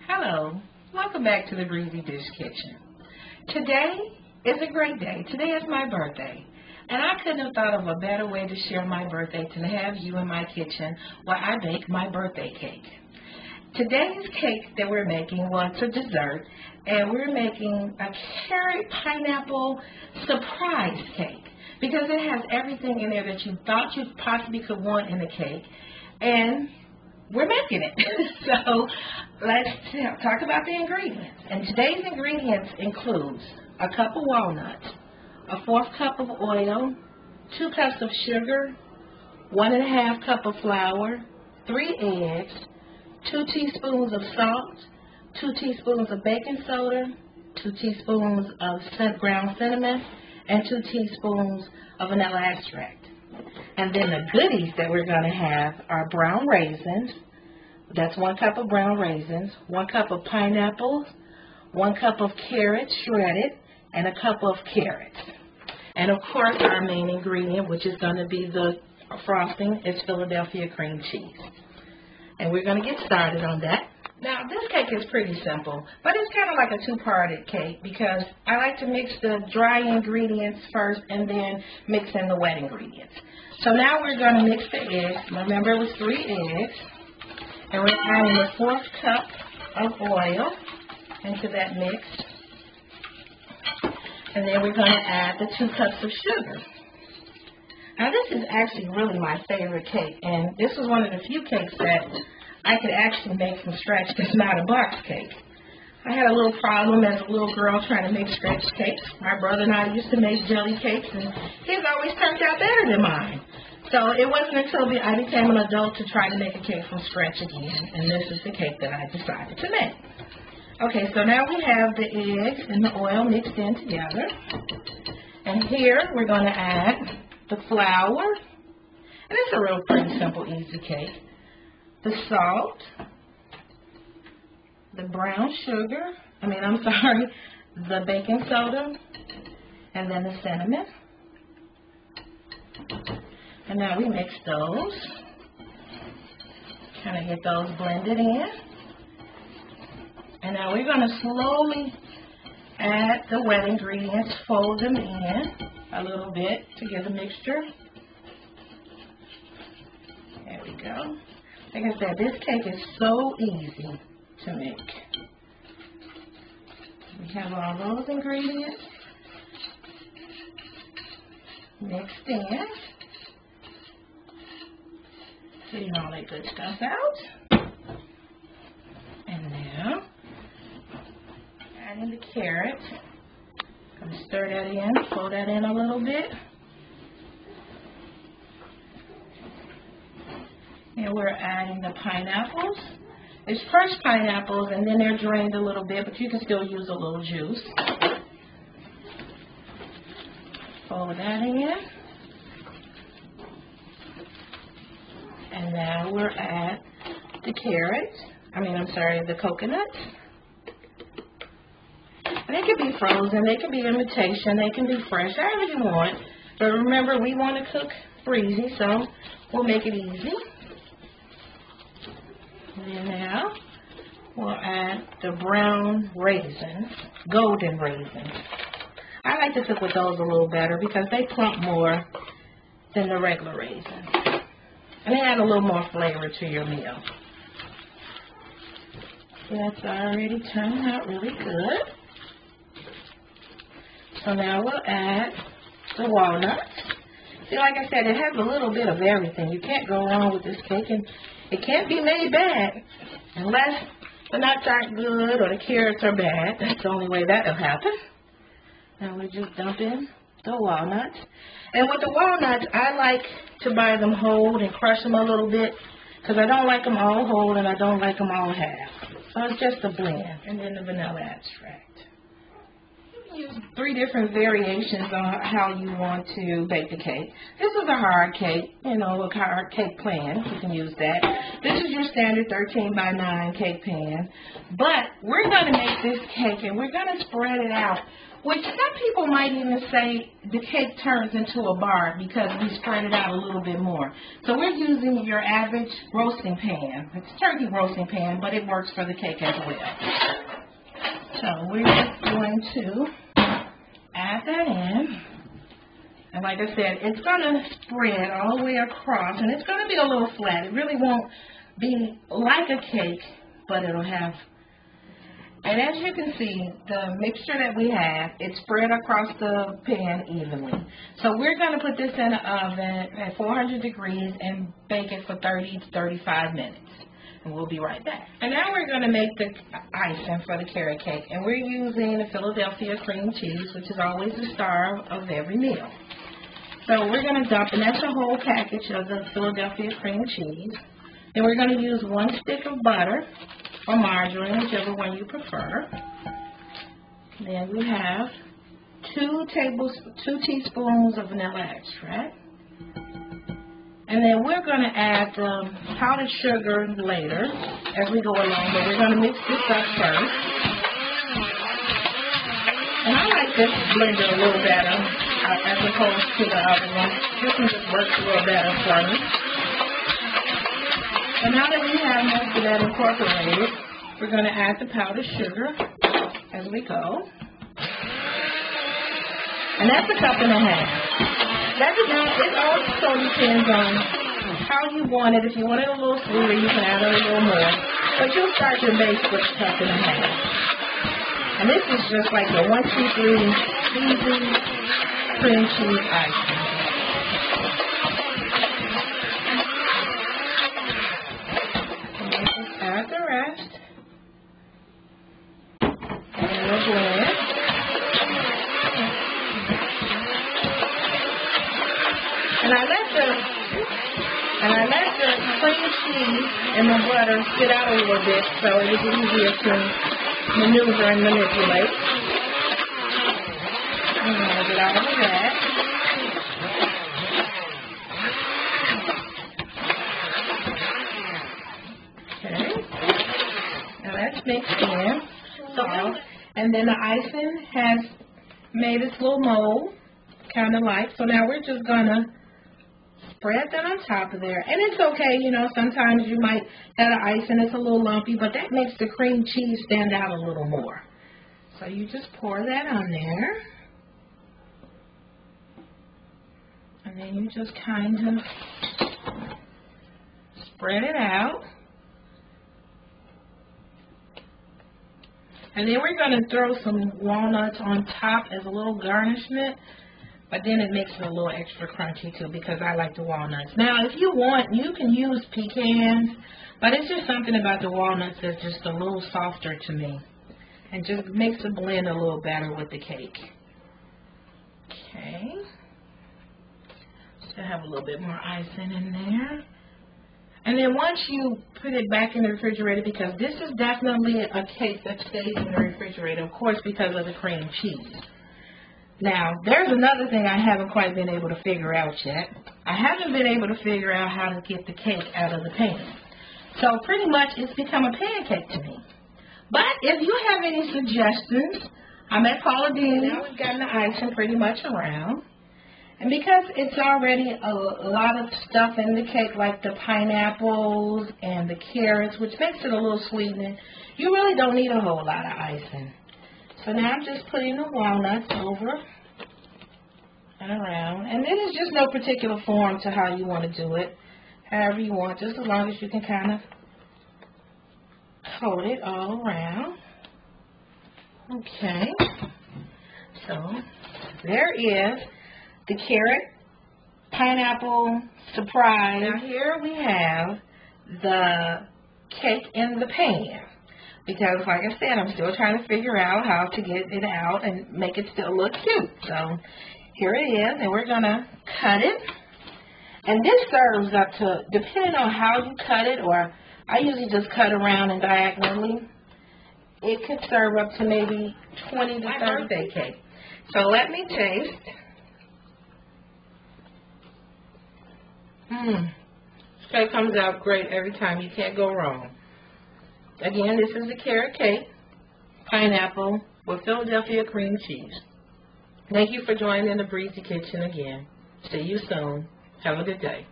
Hello, welcome back to the Breezy Dish Kitchen. Today is a great day. Today is my birthday, and I couldn't have thought of a better way to share my birthday than to have you in my kitchen while I bake my birthday cake. Today's cake that we're making, well, it's a dessert, and we're making a carrot pineapple surprise cake because it has everything in there that you thought you possibly could want in a cake, and we're making it. So let's talk about the ingredients. And today's ingredients includes a cup of walnuts, a 1/4 cup of oil, 2 cups of sugar, 1½ cup of flour, 3 eggs, 2 teaspoons of salt, 2 teaspoons of baking soda, 2 teaspoons of ground cinnamon, and 2 teaspoons of vanilla extract. And then the goodies that we're going to have are brown raisins. That's 1 cup of brown raisins, 1 cup of pineapples, 1 cup of carrots shredded, and a cup of carrots. And of course, our main ingredient, which is going to be the frosting, is Philadelphia cream cheese. And we're going to get started on that. Now, this cake is pretty simple, but it's kind of like a two-parted cake because I like to mix the dry ingredients first and then mix in the wet ingredients. So now we're going to mix the eggs. Remember, it was 3 eggs. And we're adding the 1/4 cup of oil into that mix. And then we're going to add the 2 cups of sugar. Now, this is actually really my favorite cake, and this was one of the few cakes that I could actually make from scratch that's not a box cake. I had a little problem as a little girl trying to make scratch cakes. My brother and I used to make jelly cakes, and his always turned out better than mine. So it wasn't until I became an adult to try to make a cake from scratch again, and this is the cake that I decided to make. Okay, so now we have the eggs and the oil mixed in together. And here we're going to add the flour, and it's a real pretty simple, easy cake. The salt, the brown sugar, the baking soda, and then the cinnamon. And now we mix those, kind of get those blended in. And now we're going to slowly add the wet ingredients, fold them in a little bit to get the mixture. There we go. Like I said, this cake is so easy to make. We have all those ingredients mixed in. Getting all that good stuff out. And now, adding the carrots. I'm going to stir that in, fold that in a little bit. And we're adding the pineapples. It's fresh pineapples, and then they're drained a little bit, but you can still use a little juice. Fold that in. And now we're at the the coconuts. And they can be frozen, they can be imitation, they can be fresh, however you want. But remember, we want to cook breezy, so we'll make it easy. And then now we'll add the brown raisins, golden raisins. I like to cook with those a little better because they plump more than the regular raisins. And they add a little more flavor to your meal. That's already turned out really good. So now we'll add the walnuts. See, like I said, it has a little bit of everything. You can't go wrong with this cake, and it can't be made bad unless the nuts aren't good or the carrots are bad. That's the only way that'll happen. Now we just dump in the walnuts. And with the walnuts, I like to buy them whole and crush them a little bit because I don't like them all whole and I don't like them all half. So it's just a blend. And then the vanilla extract. use 3 different variations on how you want to bake the cake. This is a hard cake, you know, a hard cake pan. You can use that. This is your standard 13 by 9 cake pan. But we're going to make this cake and we're going to spread it out, which some people might even say the cake turns into a bar because we spread it out a little bit more. So we're using your average roasting pan. It's a turkey roasting pan, but it works for the cake as well. So we're just going to add that in. And like I said, it's going to spread all the way across. And it's going to be a little flat. It really won't be like a cake, but it'll have. And as you can see, the mixture that we have, it's spread across the pan evenly. So we're going to put this in the oven at 400 degrees and bake it for 30 to 35 minutes. And we'll be right back. And now we're going to make the icing for the carrot cake. And we're using the Philadelphia cream cheese, which is always the star of every meal. So we're going to dump, and that's a whole package of the Philadelphia cream cheese. Then we're going to use 1 stick of butter or margarine, whichever one you prefer. Then we have 2 teaspoons of vanilla extract. And then we're going to add powdered sugar later as we go along, but we're going to mix this up first. And I like this blender a little better as opposed to the other one. This one just works a little better for me. And now that we have most of that incorporated, we're going to add the powdered sugar as we go. And that's 1.5 cups. It also depends on how you want it. If you want it a little sweeter, you can add a little more. But you'll start your base with 1.5 cups. And this is just like the 1, 2, 3 easy cream cheese icing. And then just add the rest. And we'll blend. And I let the cream cheese and the butter sit out a little bit so it is easier to maneuver and manipulate. I'm going to get all of that. Okay. Now that's mixed in. And then the icing has made its little mold, kind of like. So now we're just going to spread that on top of there. And it's okay, you know, sometimes you might have an icing that's a little lumpy, but that makes the cream cheese stand out a little more. So you just pour that on there. And then you just kind of spread it out. And then we're going to throw some walnuts on top as a little garnishment. But then it makes it a little extra crunchy too because I like the walnuts. Now, if you want, you can use pecans, but it's just something about the walnuts that's just a little softer to me. And just makes the blend a little better with the cake. Okay. Still have a little bit more icing in there. And then once you put it back in the refrigerator, because this is definitely a cake that stays in the refrigerator, of course, because of the cream cheese. Now, there's another thing I haven't quite been able to figure out yet. I haven't been able to figure out how to get the cake out of the pan. So pretty much it's become a pancake to me. But if you have any suggestions, I'm at Paula Dini. Now we've gotten the icing pretty much around. And because it's already a lot of stuff in the cake, like the pineapples and the carrots, which makes it a little sweetening, you really don't need a whole lot of icing. So now I'm just putting the walnuts over and around. And then there's just no particular form to how you want to do it. However you want, just as long as you can kind of coat it all around. Okay. So there is the carrot pineapple surprise. Now here we have the cake in the pan. Because, like I said, I'm still trying to figure out how to get it out and make it still look cute. So, here it is, and we're going to cut it. And this serves up to, depending on how you cut it, or I usually just cut around and diagonally, it could serve up to maybe 20 to 30 birthday cake. So let me taste. This cake comes out great every time. You can't go wrong. Again, this is the carrot cake, pineapple with Philadelphia cream cheese. Thank you for joining in the Breezy Kitchen again. See you soon. Have a good day.